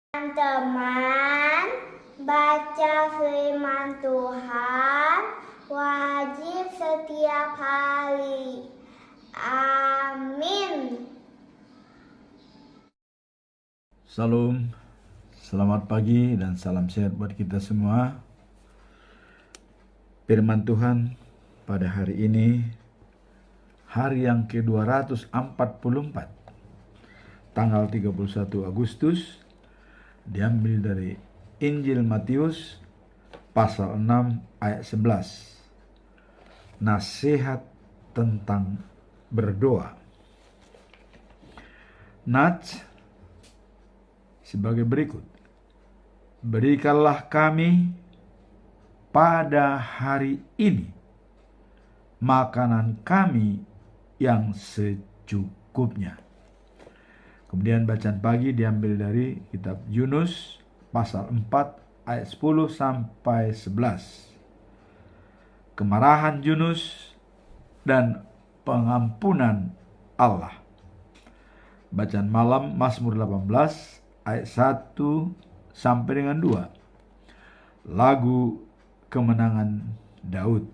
Teman-teman, baca firman Tuhan wajib setiap hari. Amin. Salam, selamat pagi dan salam sehat buat kita semua. Firman Tuhan pada hari ini, hari yang ke-244, tanggal 31 Agustus, diambil dari Injil Matius pasal 6 ayat 11. Nasihat tentang berdoa. Nats sebagai berikut. Berikanlah kami pada hari ini makanan kami yang secukupnya. Kemudian bacaan pagi diambil dari kitab Yunus pasal 4 ayat 10 sampai 11. Kemarahan Yunus dan pengampunan Allah. Bacaan malam Mazmur 18 ayat 1 sampai dengan 2. Lagu kemenangan Daud.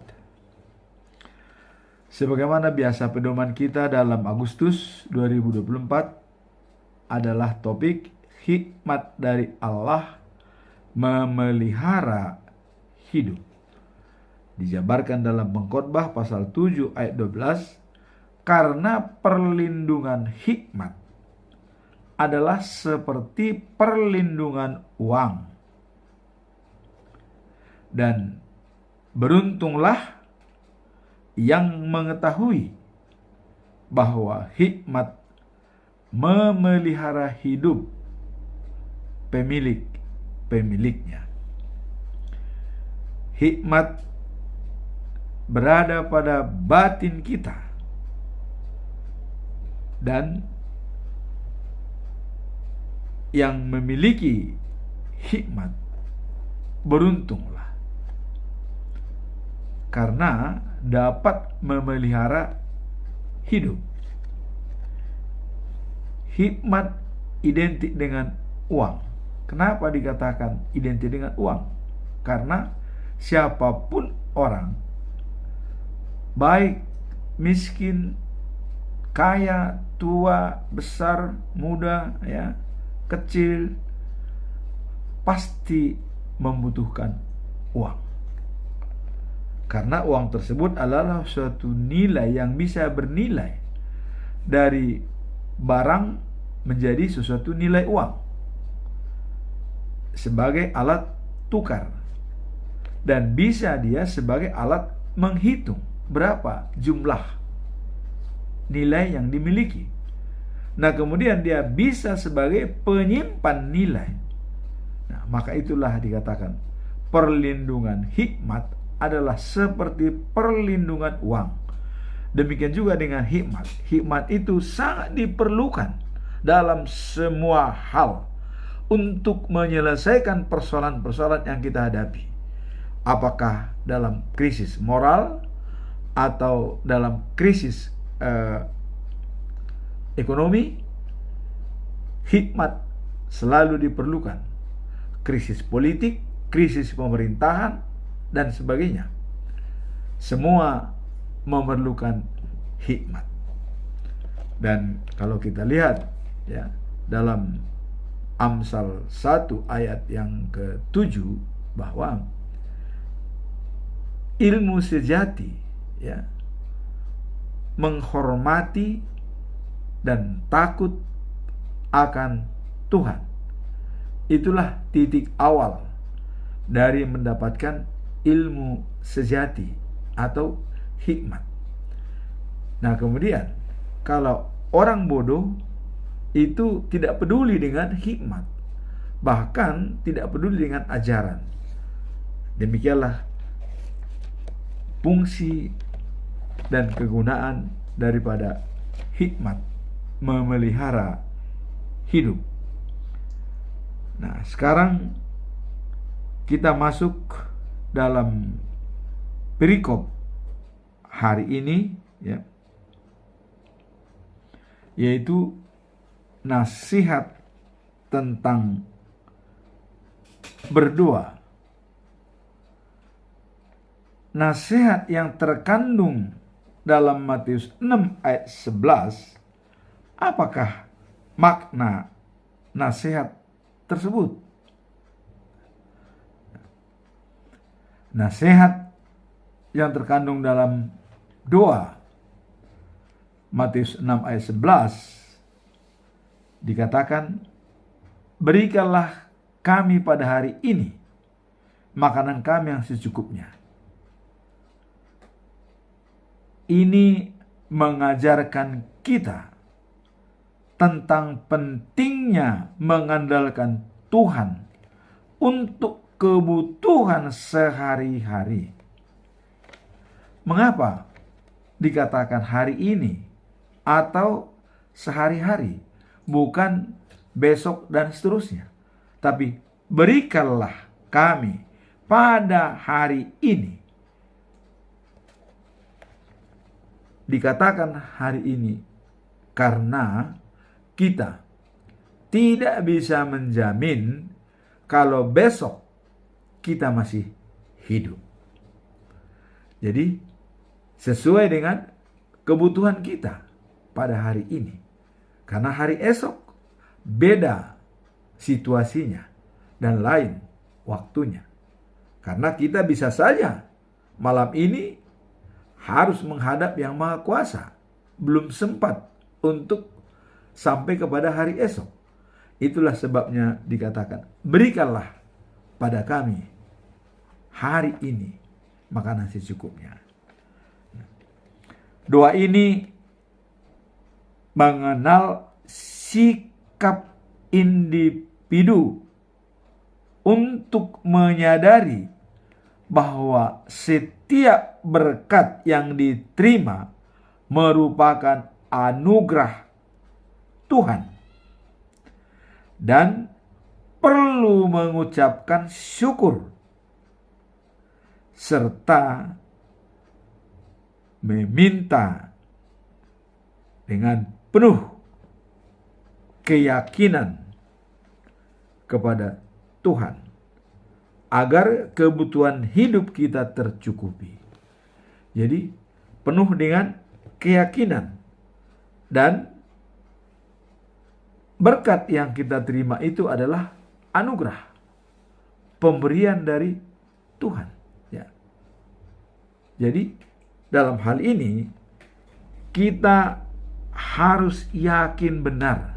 Sebagaimana biasa pedoman kita dalam Agustus 2024 adalah topik hikmat dari Allah memelihara hidup. Dijabarkan dalam Pengkhotbah pasal 7 ayat 12, karena perlindungan hikmat adalah seperti perlindungan uang. Dan beruntunglah yang mengetahui bahwa hikmat memelihara hidup pemiliknya. Hikmat berada pada batin kita, dan yang memiliki hikmat beruntunglah, karena dapat memelihara hidup. Hikmat identik dengan uang. Kenapa dikatakan identik dengan uang? Karena siapapun orang, baik miskin, kaya, tua, besar, muda, kecil, pasti membutuhkan uang. Karena uang tersebut adalah suatu nilai yang bisa bernilai dari barang menjadi sesuatu nilai uang sebagai alat tukar, dan bisa dia sebagai alat menghitung berapa jumlah nilai yang dimiliki. Nah, kemudian dia bisa sebagai penyimpan nilai. Nah, maka itulah dikatakan perlindungan hikmat adalah seperti perlindungan uang. Demikian juga dengan hikmat. Hikmat itu sangat diperlukan dalam semua hal untuk menyelesaikan persoalan-persoalan yang kita hadapi. Apakah dalam krisis moral atau dalam krisis ekonomi, hikmat selalu diperlukan. Krisis politik, krisis pemerintahan, dan sebagainya. Semua memerlukan hikmat. Dan kalau kita lihat dalam Amsal 1 ayat yang ke-7, bahwa ilmu sejati menghormati dan takut akan Tuhan. Itulah titik awal dari mendapatkan ilmu sejati atau hikmat. Nah, kemudian kalau orang bodoh itu tidak peduli dengan hikmat, bahkan tidak peduli dengan ajaran. Demikianlah fungsi dan kegunaan daripada hikmat memelihara hidup. Nah, sekarang kita masuk dalam perikop hari ini, yaitu nasihat tentang berdoa. Nasihat yang terkandung dalam Matius 6 ayat 11, apakah makna nasihat tersebut? Nasihat yang terkandung dalam doa Matius 6 ayat 11 dikatakan, berikanlah kami pada hari ini makanan kami yang secukupnya. Ini mengajarkan kita tentang pentingnya mengandalkan Tuhan untuk kebutuhan sehari-hari. Mengapa dikatakan hari ini atau sehari-hari, bukan besok dan seterusnya? Tapi berikanlah kami pada hari ini. Dikatakan hari ini karena kita tidak bisa menjamin kalau besok kita masih hidup. Jadi sesuai dengan kebutuhan kita pada hari ini. Karena hari esok beda situasinya dan lain waktunya. Karena kita bisa saja malam ini harus menghadap Yang Maha Kuasa, belum sempat untuk sampai kepada hari esok. Itulah sebabnya dikatakan, berikanlah pada kami hari ini makanan secukupnya. Doa ini mengenal sikap individu untuk menyadari bahwa setiap berkat yang diterima merupakan anugerah Tuhan dan perlu mengucapkan syukur serta meminta dengan penuh keyakinan kepada Tuhan agar kebutuhan hidup kita tercukupi. Jadi penuh dengan keyakinan, dan berkat yang kita terima itu adalah anugerah, pemberian dari Tuhan. Ya. Jadi dalam hal ini kita harus yakin benar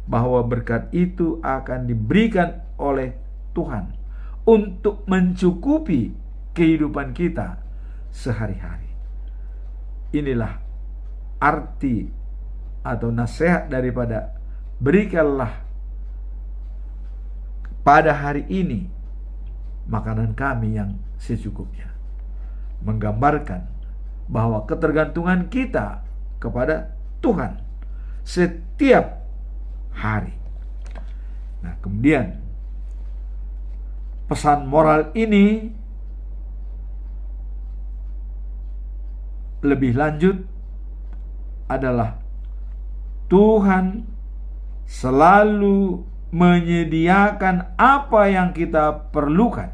bahwa berkat itu akan diberikan oleh Tuhan untuk mencukupi kehidupan kita sehari-hari. Inilah arti atau nasihat daripada berikanlah pada hari ini makanan kami yang secukupnya. Menggambarkan bahwa ketergantungan kita kepada Tuhan setiap hari. Nah, kemudian pesan moral ini lebih lanjut adalah Tuhan selalu menyediakan apa yang kita perlukan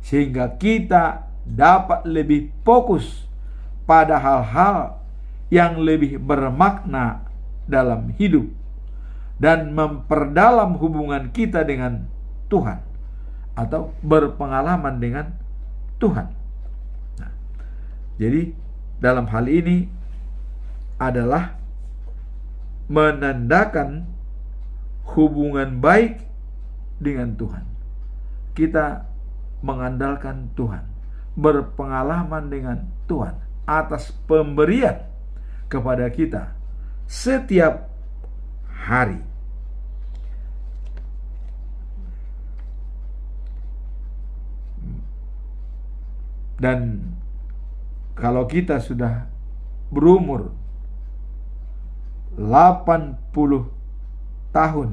sehingga kita dapat lebih fokus pada hal-hal yang lebih bermakna dalam hidup dan memperdalam hubungan kita dengan Tuhan atau berpengalaman dengan Tuhan. Nah, jadi dalam hal ini adalah menandakan hubungan baik dengan Tuhan. Kita mengandalkan Tuhan, berpengalaman dengan Tuhan atas pemberian kepada kita setiap hari. Dan kalau kita sudah berumur 80 tahun,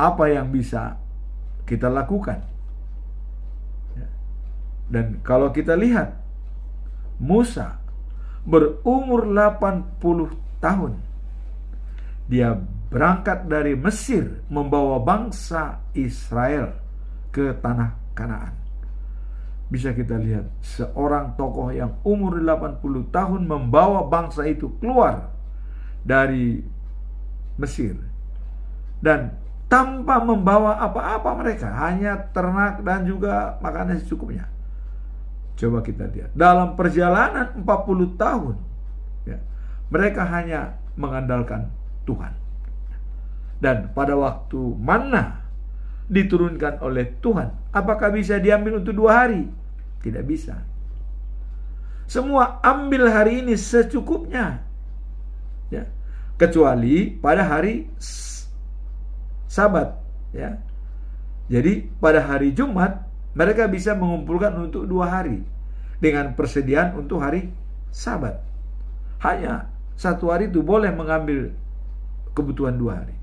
apa yang bisa kita lakukan? Dan kalau kita lihat Musa berumur 80 tahun, dia berangkat dari Mesir membawa bangsa Israel ke tanah Kanaan. Bisa kita lihat seorang tokoh yang umur 80 tahun membawa bangsa itu keluar dari Mesir, dan tanpa membawa apa-apa mereka, hanya ternak dan juga makanan secukupnya. Coba kita lihat, dalam perjalanan 40 tahun ya, mereka hanya mengandalkan Tuhan. Dan pada waktu manna diturunkan oleh Tuhan, apakah bisa diambil untuk 2 hari? Tidak bisa. Semua ambil hari ini secukupnya ya, kecuali pada hari Sabat ya. Jadi pada hari Jumat mereka bisa mengumpulkan untuk 2 hari dengan persediaan untuk hari Sabat. Hanya 1 hari itu boleh mengambil kebutuhan 2 hari.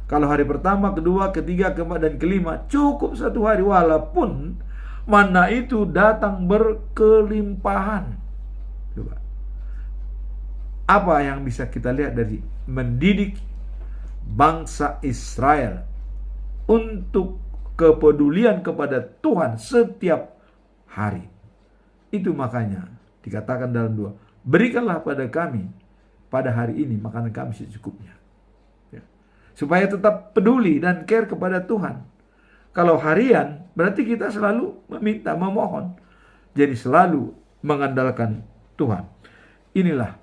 Kalau hari pertama, kedua, ketiga, keempat, dan kelima cukup 1 hari, walaupun manna itu datang berkelimpahan. Coba, apa yang bisa kita lihat dari mendidik bangsa Israel untuk kepedulian kepada Tuhan setiap hari? Itu makanya dikatakan dalam doa, berikanlah pada kami pada hari ini makanan kami secukupnya. Supaya tetap peduli dan care kepada Tuhan. Kalau harian, berarti kita selalu meminta, memohon. Jadi selalu mengandalkan Tuhan. Inilah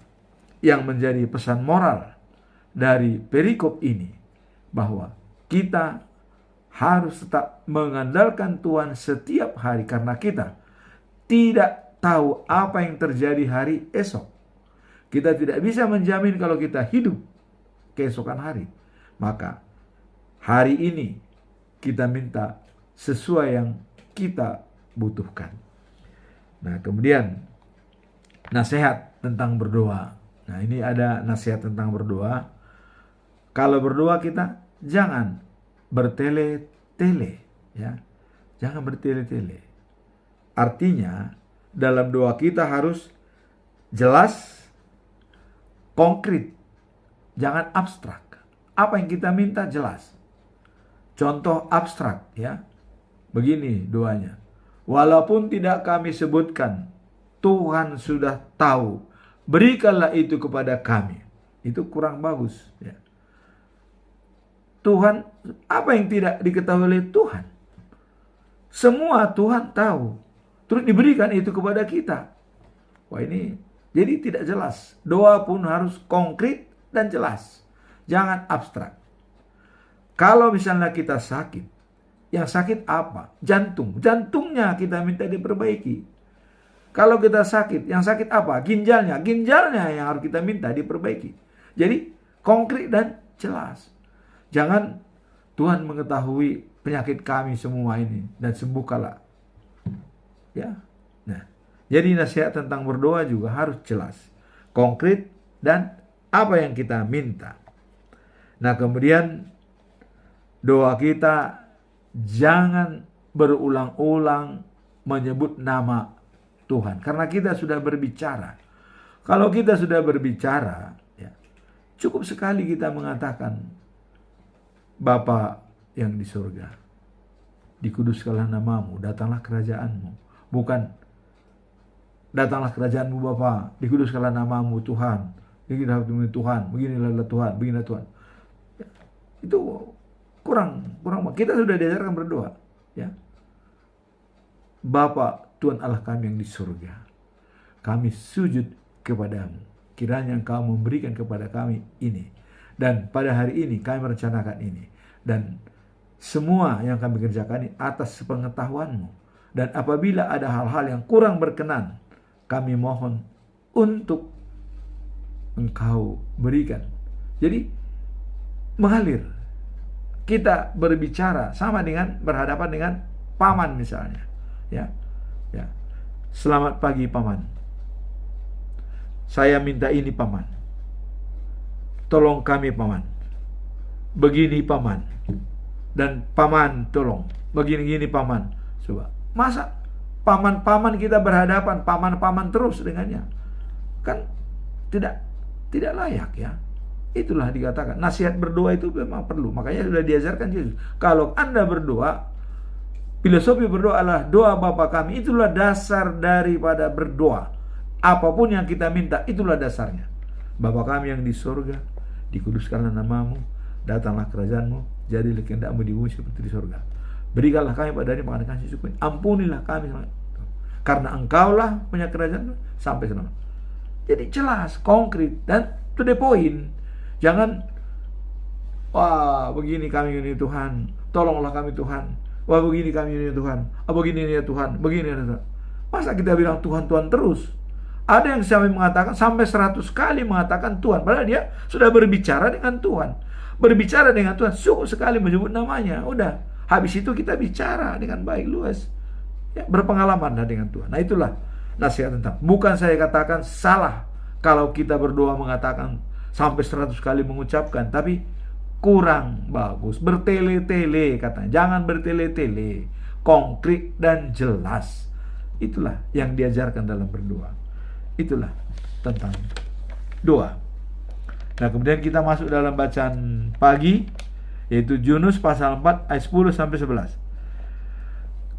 yang menjadi pesan moral dari perikop ini, bahwa kita harus tetap mengandalkan Tuhan setiap hari, karena kita tidak tahu apa yang terjadi hari esok. Kita tidak bisa menjamin kalau kita hidup keesokan hari. Maka hari ini kita minta sesuai yang kita butuhkan. Nah, kemudian nasihat tentang berdoa. Nah, ini ada nasihat tentang berdoa. Kalau berdoa kita jangan bertele-tele ya. Jangan bertele-tele. Artinya dalam doa kita harus jelas, konkret. Jangan abstrak. Apa yang kita minta jelas. Contoh abstrak ya. Begini doanya. Walaupun tidak kami sebutkan, Tuhan sudah tahu. Berikanlah itu kepada kami. Itu kurang bagus ya. Tuhan, apa yang tidak diketahui oleh Tuhan? Semua Tuhan tahu. Terus diberikan itu kepada kita. Wah, ini jadi tidak jelas. Doa pun harus konkret dan jelas. Jangan abstrak. Kalau misalnya kita sakit, yang sakit apa? Jantung. Jantungnya kita minta diperbaiki. Kalau kita sakit, yang sakit apa? Ginjalnya. Ginjalnya yang harus kita minta diperbaiki. Jadi konkret dan jelas. Jangan Tuhan mengetahui penyakit kami semua ini dan sembuhkanlah. Ya. Nah, jadi nasihat tentang berdoa juga harus jelas, konkret, dan apa yang kita minta. Nah, kemudian doa kita jangan berulang-ulang menyebut nama Tuhan, karena kita sudah berbicara. Kalau kita sudah berbicara, ya, cukup sekali kita mengatakan, Bapa yang di surga, dikuduskanlah namamu, datanglah kerajaanmu. Bukan, datanglah kerajaanmu Bapa, dikuduskanlah namamu Tuhan, beginilah Tuhan, beginilah Tuhan, beginilah Tuhan. Itu kurang. Kita sudah diajarkan berdoa ya. Bapa Tuhan Allah kami yang di surga, kami sujud kepadamu, kiranya Engkau memberikan kepada kami ini, dan pada hari ini kami merencanakan ini, dan semua yang kami kerjakan ini atas sepengetahuan-Mu, dan apabila ada hal-hal yang kurang berkenan, kami mohon untuk Engkau berikan. Jadi mengalir. Kita berbicara sama dengan berhadapan dengan paman misalnya. Ya. Selamat pagi paman. Saya minta ini paman. Tolong kami paman. Begini paman. Dan paman tolong. Begini paman. Coba. Masa paman-paman kita berhadapan, paman-paman terus dengannya? Kan tidak layak ya. Itulah dikatakan nasihat berdoa itu memang perlu. Makanya sudah diajarkan Yesus. Kalau Anda berdoa, filosofi berdoa adalah doa Bapa kami. Itulah dasar daripada berdoa. Apapun yang kita minta, itulah dasarnya. Bapa kami yang di surga, dikuduskanlah namamu, datanglah kerajaanmu, jadilah kehendakmu di bumi seperti di surga. Berikanlah kami pada hari makan kami secukupnya. Ampunilah kami, karena engkaulah punya kerajaan sampai selama. Jadi jelas, konkret, dan to the point. Jangan, wah begini kami ini Tuhan, tolonglah kami Tuhan. Wah begini kami ini Tuhan, begini ya Tuhan, begini ya Tuhan. Masa kita bilang Tuhan, Tuhan terus? Ada yang sampai mengatakan, sampai 100 kali mengatakan Tuhan. Padahal dia sudah berbicara dengan Tuhan. Berbicara dengan Tuhan, cukup sekali menyebut namanya. Udah, habis itu kita bicara dengan baik, luas. Ya, berpengalamanlah dengan Tuhan. Nah itulah nasihat tentang. Bukan saya katakan salah kalau kita berdoa mengatakan sampai 100 kali mengucapkan. Tapi kurang bagus. Bertele-tele katanya. Jangan bertele-tele. Konkret dan jelas. Itulah yang diajarkan dalam berdoa. Itulah tentang doa. Nah kemudian kita masuk dalam bacaan pagi, yaitu Yunus pasal 4 ayat 10 sampai 11.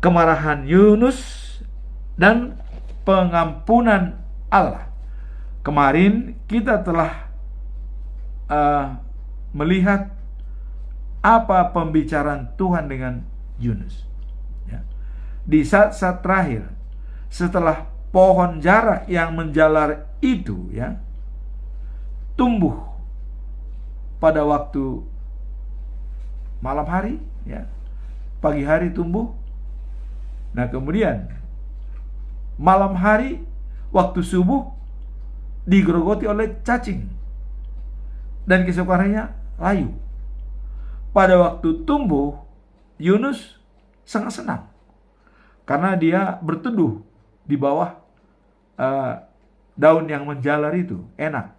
Kemarahan Yunus dan pengampunan Allah. Kemarin kita telah melihat apa pembicaraan Tuhan dengan Yunus. Ya. Di saat-saat terakhir, setelah pohon jarak yang menjalar itu ya tumbuh pada waktu malam hari ya, pagi hari tumbuh. Nah kemudian malam hari waktu subuh digerogoti oleh cacing dan keesokannya layu. Pada waktu tumbuh Yunus sangat senang karena dia berteduh di bawah daun yang menjalar itu, enak.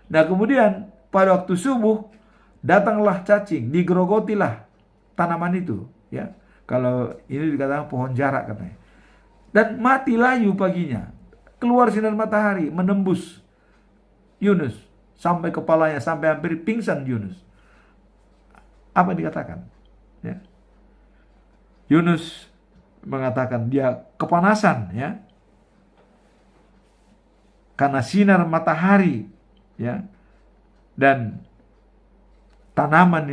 Nah kemudian pada waktu subuh datanglah cacing, digerogotilah tanaman itu, ya. Kalau ini dikatakan pohon jarak katanya. Dan mati layu paginya. Keluar sinar matahari menembus Yunus sampai kepalanya, sampai hampir pingsan Yunus. Apa dikatakan? Ya. Yunus mengatakan dia kepanasan, ya. Karena sinar matahari ya dan tanaman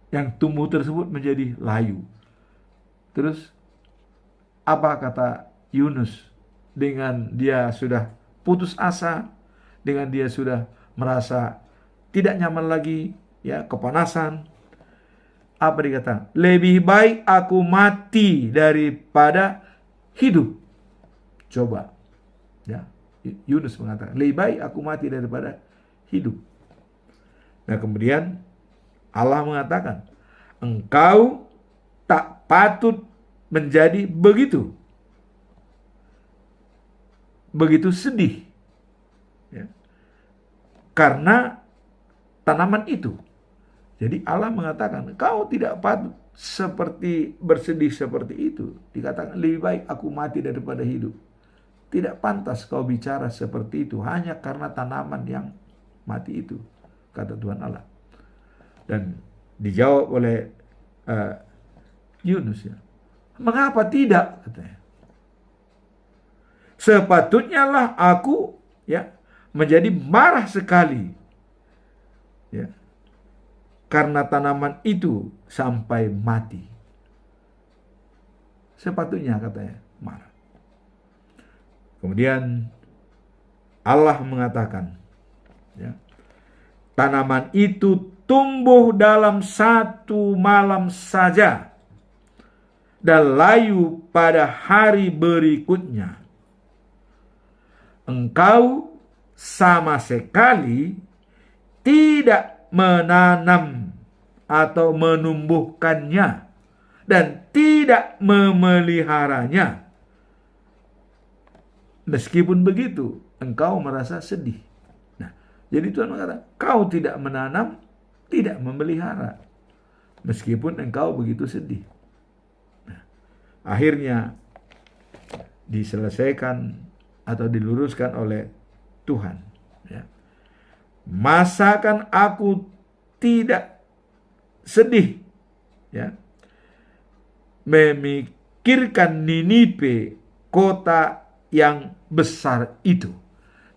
yang tumbuh tersebut menjadi layu. Terus apa kata Yunus dengan dia sudah putus asa, dengan dia sudah merasa tidak nyaman lagi ya, kepanasan. Apa dikatakan? Lebih baik aku mati daripada hidup. Coba ya. Yunus mengatakan, lebih baik aku mati daripada hidup. Nah kemudian Allah mengatakan, engkau tak patut menjadi begitu sedih ya, karena tanaman itu. Jadi Allah mengatakan, kau tidak patut bersedih seperti itu. Dikatakan, lebih baik aku mati daripada hidup. Tidak pantas kau bicara seperti itu hanya karena tanaman yang mati itu, kata Tuhan Allah. Dan dijawab oleh Yunus ya. Mengapa tidak? Katanya. Sepatutnya lah aku ya menjadi marah sekali ya, karena tanaman itu sampai mati. Sepatutnya katanya marah. Kemudian Allah mengatakan, ya, tanaman itu tumbuh dalam 1 malam saja dan layu pada hari berikutnya. Engkau sama sekali tidak menanam atau menumbuhkannya dan tidak memeliharanya. Meskipun begitu, engkau merasa sedih. Nah, jadi Tuhan mengatakan, kau tidak menanam, tidak memelihara. Meskipun engkau begitu sedih. Nah, akhirnya diselesaikan atau diluruskan oleh Tuhan. Ya. masakan aku tidak sedih, ya, memikirkan Niniwe, kota yang besar itu.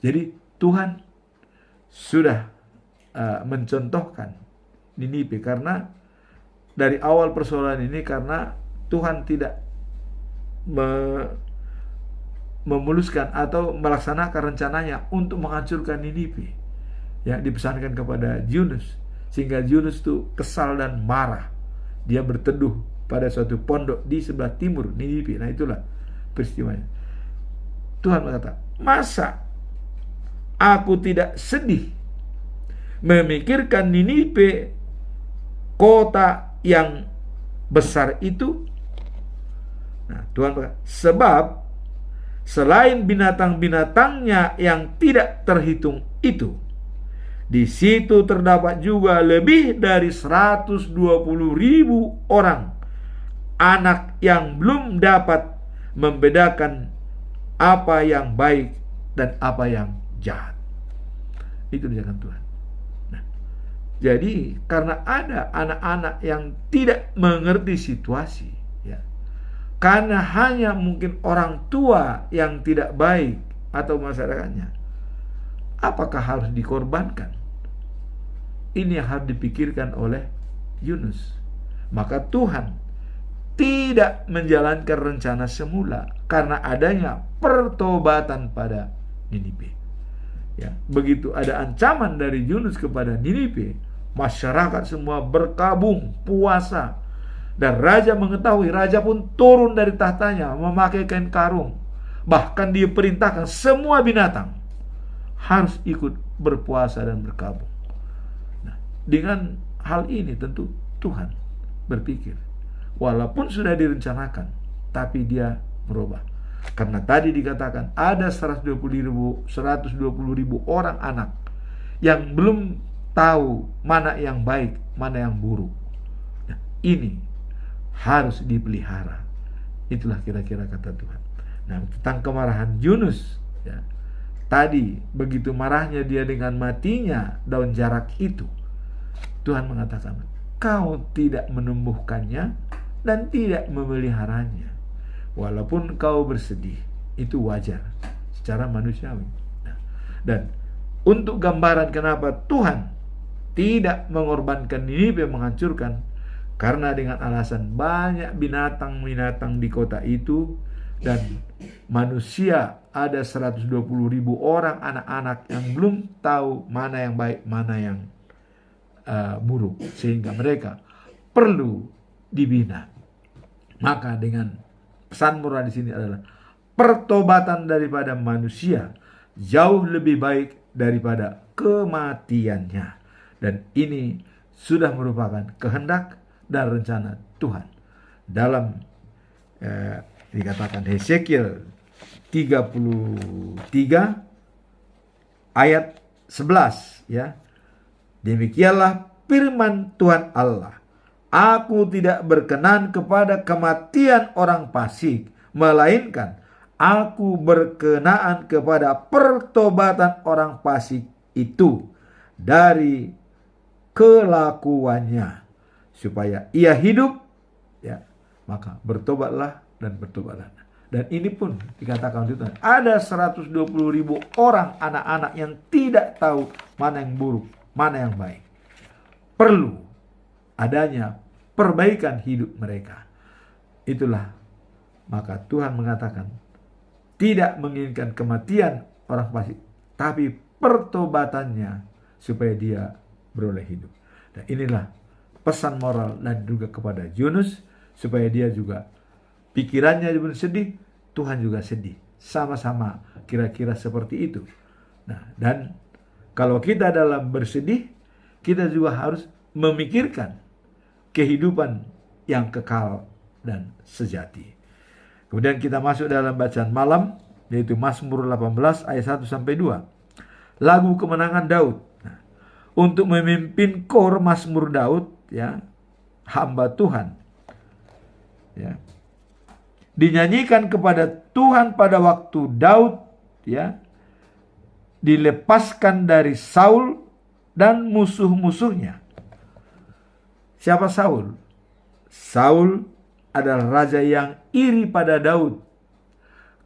Jadi Tuhan sudah mencontohkan Niniwe, karena dari awal persoalan ini karena Tuhan tidak memuluskan atau melaksanakan rencananya untuk menghancurkan Niniwe. Ya, dipesankan kepada Yunus, sehingga Yunus itu kesal dan marah. Dia berteduh pada suatu pondok di sebelah timur Niniwe. Nah, itulah peristiwanya. Tuhan berkata, masa aku tidak sedih memikirkan Niniwe, kota yang besar itu? Nah, Tuhan berkata, sebab selain binatang-binatangnya yang tidak terhitung itu, di situ terdapat juga lebih dari 120.000 orang anak yang belum dapat membedakan apa yang baik dan apa yang jahat. Itu dijaga Tuhan. Nah, jadi karena ada anak-anak yang tidak mengerti situasi, ya, karena hanya mungkin orang tua yang tidak baik atau masyarakatnya, apakah harus dikorbankan? Ini yang harus dipikirkan oleh Yunus. Maka Tuhan tidak menjalankan rencana semula karena adanya pertobatan pada Niniwe. Ya, begitu ada ancaman dari Yunus kepada Niniwe, masyarakat semua berkabung puasa, dan raja mengetahui. Raja pun turun dari tahtanya memakai kain karung. Bahkan dia perintahkan semua binatang harus ikut berpuasa dan berkabung. Nah, dengan hal ini tentu Tuhan berpikir, walaupun sudah direncanakan, tapi dia merubah. Karena tadi dikatakan ada 120.000 orang anak yang belum tahu mana yang baik, mana yang buruk. Nah, ini harus dipelihara. Itulah kira-kira kata Tuhan. Nah, tentang kemarahan Yunus, ya, tadi begitu marahnya dia dengan matinya daun jarak itu, Tuhan mengatakan, kau tidak menumbuhkannya dan tidak memeliharanya. Walaupun kau bersedih, itu wajar secara manusiawi. Nah, dan untuk gambaran kenapa Tuhan tidak mengorbankan Niniwe, menghancurkan, karena dengan alasan banyak binatang-binatang di kota itu, dan manusia ada 120.000 orang anak-anak yang belum tahu mana yang baik, mana yang buruk, sehingga mereka perlu dibina. Maka dengan pesan moral di sini adalah pertobatan daripada manusia jauh lebih baik daripada kematiannya, dan ini sudah merupakan kehendak dan rencana Tuhan. Dalam dikatakan Hesekiel 33 ayat 11, ya, demikianlah firman Tuhan Allah, aku tidak berkenan kepada kematian orang fasik, melainkan aku berkenaan kepada pertobatan orang fasik itu dari kelakuannya, supaya ia hidup, ya, maka bertobatlah dan bertobatlah. Dan ini pun dikatakan itu, ada 120.000 orang anak-anak yang tidak tahu mana yang buruk, mana yang baik. Perlu adanya perbaikan hidup mereka. Itulah maka Tuhan mengatakan tidak menginginkan kematian orang fasik, tapi pertobatannya supaya dia beroleh hidup. Dan inilah pesan moral dan juga kepada Yunus, supaya dia juga pikirannya juga sedih, Tuhan juga sedih. Sama-sama kira-kira seperti itu. Nah, dan kalau kita dalam bersedih, kita juga harus memikirkan kehidupan yang kekal dan sejati. Kemudian kita masuk dalam bacaan malam, yaitu Mazmur 18 ayat 1-2. Lagu kemenangan Daud. Nah, untuk memimpin kor Mazmur Daud, ya, hamba Tuhan, ya, dinyanyikan kepada Tuhan pada waktu Daud, ya, dilepaskan dari Saul dan musuh-musuhnya. Siapa Saul? Saul adalah raja yang iri pada Daud,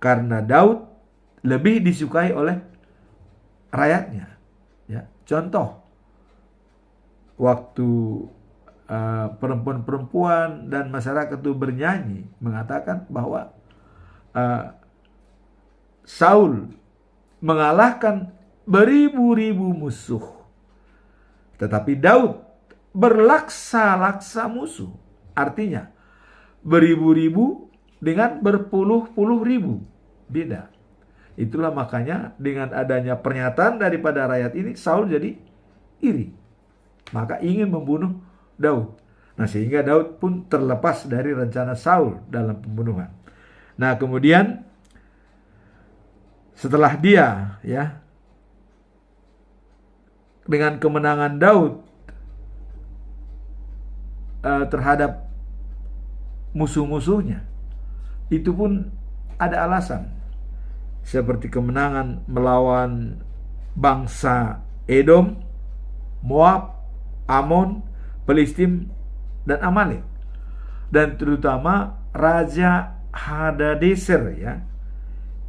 karena Daud lebih disukai oleh rakyatnya. Ya, contoh, waktu perempuan-perempuan dan masyarakat itu bernyanyi mengatakan bahwa Saul mengalahkan beribu-ribu musuh, tetapi Daud berlaksa-laksa musuh. Artinya beribu-ribu dengan berpuluh-puluh ribu. Beda. Itulah makanya dengan adanya pernyataan daripada rakyat ini, Saul jadi iri. Maka ingin membunuh Daud. Nah, sehingga Daud pun terlepas dari rencana Saul dalam pembunuhan. Nah, kemudian setelah dia, ya, dengan kemenangan Daud terhadap musuh-musuhnya, itu pun ada alasan, seperti kemenangan melawan bangsa Edom, Moab, Amon, Filistin, dan Amalek, dan terutama Raja Hadadeser, ya,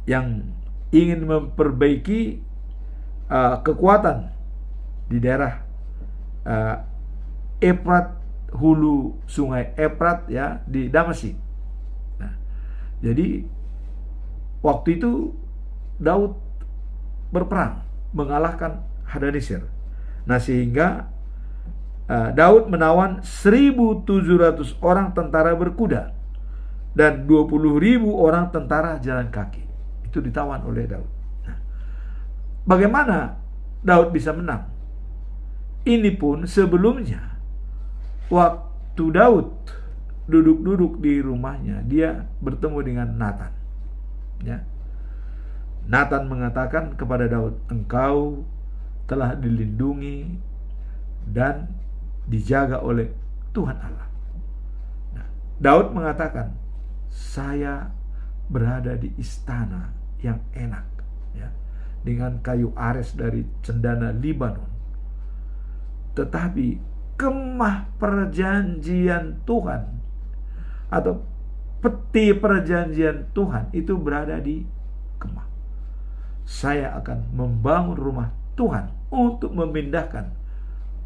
yang ingin memperbaiki kekuatan di daerah Efrat, hulu sungai Efrat, ya, di Damasik. Nah, jadi waktu itu Daud berperang mengalahkan Hadadeser. Nah, sehingga Daud menawan 1.700 orang tentara berkuda dan 20.000 orang tentara jalan kaki. Itu ditawan oleh Daud. Nah, bagaimana Daud bisa menang? Ini pun sebelumnya, waktu Daud duduk-duduk di rumahnya, dia bertemu dengan Nathan. Ya. Nathan mengatakan kepada Daud, engkau telah dilindungi dan dijaga oleh Tuhan Allah. Nah, Daud mengatakan, saya berada di istana yang enak, ya, dengan kayu ares dari cendana Libanon. Tetapi kemah perjanjian Tuhan atau peti perjanjian Tuhan itu berada di kemah. Saya akan membangun rumah Tuhan untuk memindahkan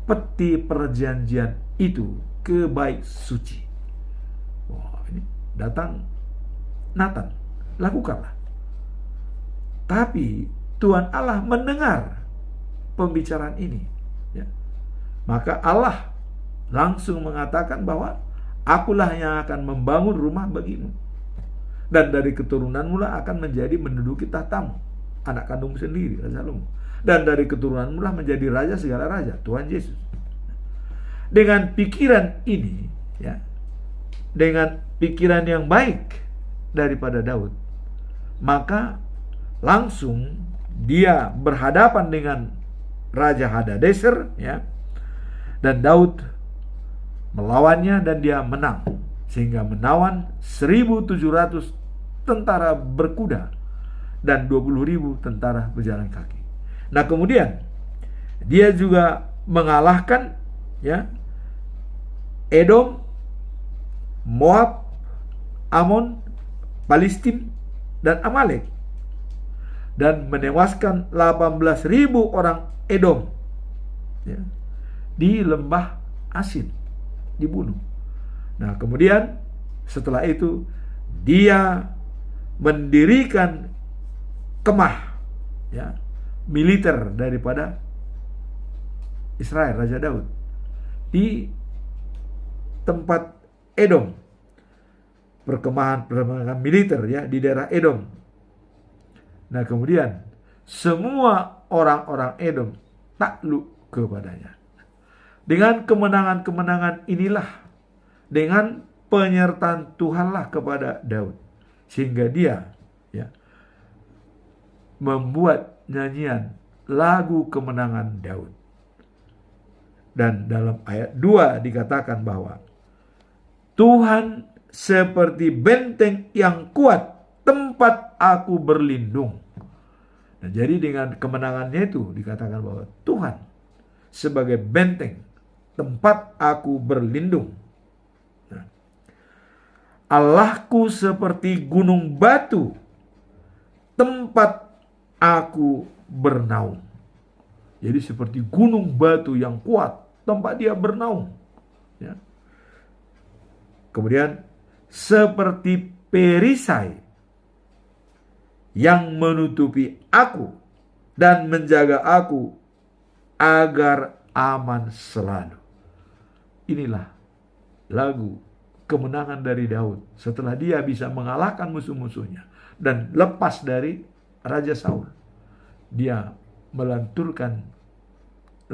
peti perjanjian itu ke bait suci. Wah, ini datang Nathan, lakukanlah. Tapi Tuhan Allah mendengar pembicaraan ini, ya. Maka Allah langsung mengatakan bahwa akulah yang akan membangun rumah bagimu, dan dari keturunanmu lah akan menjadi menduduki tahtamu, anak kandungmu sendiri, Raja Salomo. Dan dari keturunanmu lah menjadi raja segala raja, Tuhan Yesus. Dengan pikiran ini, ya, dengan pikiran yang baik daripada Daud, maka langsung dia berhadapan dengan Raja Hadadeser, ya, dan Daud melawannya dan dia menang, sehingga menawan 1.700 tentara berkuda dan 20.000 tentara berjalan kaki. Nah, kemudian dia juga mengalahkan, ya, Edom, Moab, Amon, Filistin, dan Amalek, dan menewaskan 18.000 orang Edom, ya, di lembah Asin, dibunuh. Nah, kemudian setelah itu dia mendirikan kemah, ya, militer daripada Israel, Raja Daud, di tempat Edom, perkemahan militer, ya, di daerah Edom. Nah, kemudian semua orang-orang Edom takluk kepadanya. Dengan kemenangan-kemenangan inilah, dengan penyertaan Tuhanlah kepada Daud, sehingga dia, ya, membuat nyanyian lagu kemenangan Daud. Dan dalam ayat 2 dikatakan bahwa Tuhan seperti benteng yang kuat, tempat aku berlindung. Nah, jadi dengan kemenangannya itu dikatakan bahwa Tuhan sebagai benteng, tempat aku berlindung. Nah, Allahku seperti gunung batu, tempat aku bernaung. Jadi seperti gunung batu yang kuat, tempat dia bernaung. Ya. Kemudian seperti perisai yang menutupi aku dan menjaga aku agar aman selalu. Inilah lagu kemenangan dari Daud setelah dia bisa mengalahkan musuh-musuhnya dan lepas dari Raja Saul. Dia melanturkan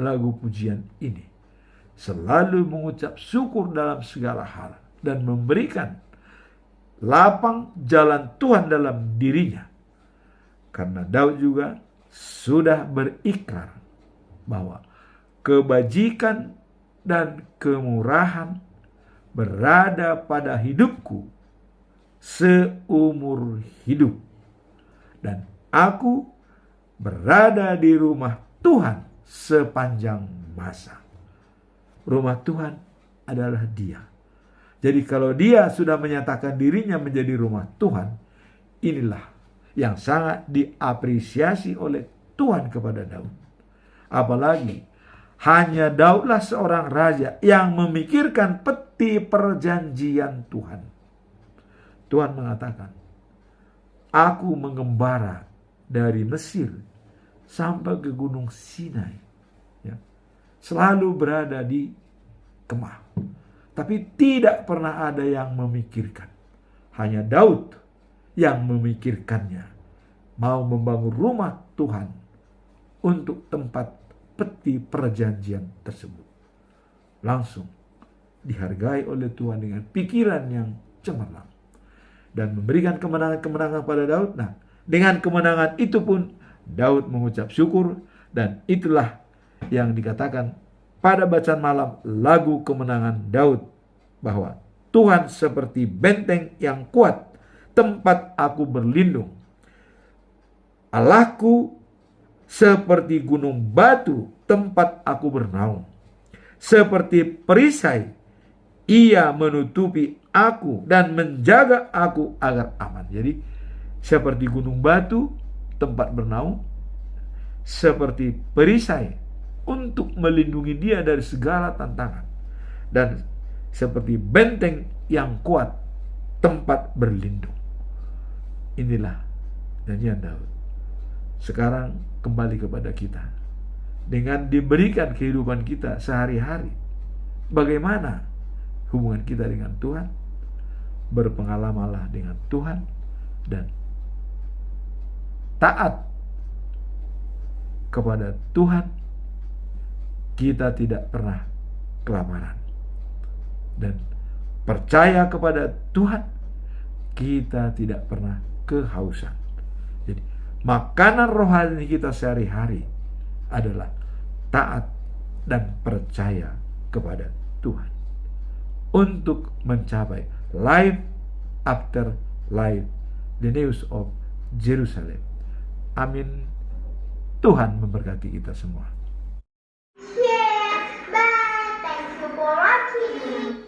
lagu pujian ini, selalu mengucap syukur dalam segala hal dan memberikan lapang jalan Tuhan dalam dirinya. Karena Daud juga sudah berikrar bahwa kebajikan dan kemurahan berada pada hidupku seumur hidup, dan aku berada di rumah Tuhan sepanjang masa. Rumah Tuhan adalah dia. Jadi kalau dia sudah menyatakan dirinya menjadi rumah Tuhan, inilah yang sangat diapresiasi oleh Tuhan kepada Daud. Apalagi hanya Daudlah seorang raja yang memikirkan peti perjanjian Tuhan. Tuhan mengatakan, aku mengembara dari Mesir sampai ke Gunung Sinai. Ya. Selalu berada di kemah. Tapi tidak pernah ada yang memikirkan. Hanya Daud yang memikirkannya. Mau membangun rumah Tuhan untuk tempat peti perjanjian tersebut. Langsung dihargai oleh Tuhan dengan pikiran yang cemerlang. Dan memberikan kemenangan-kemenangan pada Daud. Nah, dengan kemenangan itu pun Daud mengucap syukur, dan itulah yang dikatakan pada bacaan malam lagu kemenangan Daud, bahwa Tuhan seperti benteng yang kuat, tempat aku berlindung. Allahku seperti gunung batu, tempat aku bernaung. Seperti perisai, ia menutupi aku dan menjaga aku agar aman. Jadi seperti gunung batu, tempat bernaung, seperti perisai untuk melindungi dia dari segala tantangan, dan seperti benteng yang kuat, tempat berlindung. Inilah nyanyian Daud. Sekarang kembali kepada kita. Dengan diberikan kehidupan kita sehari-hari, bagaimana hubungan kita dengan Tuhan? Berpengalamanlah dengan Tuhan dan taat kepada Tuhan. Kita tidak pernah kelaparan, dan percaya kepada Tuhan, kita tidak pernah kehausan. Jadi makanan rohani kita sehari-hari adalah taat dan percaya kepada Tuhan untuk mencapai life after life, the news of Jerusalem. Amin. Tuhan memberkati kita semua. Yes, bye. Thank you for watching.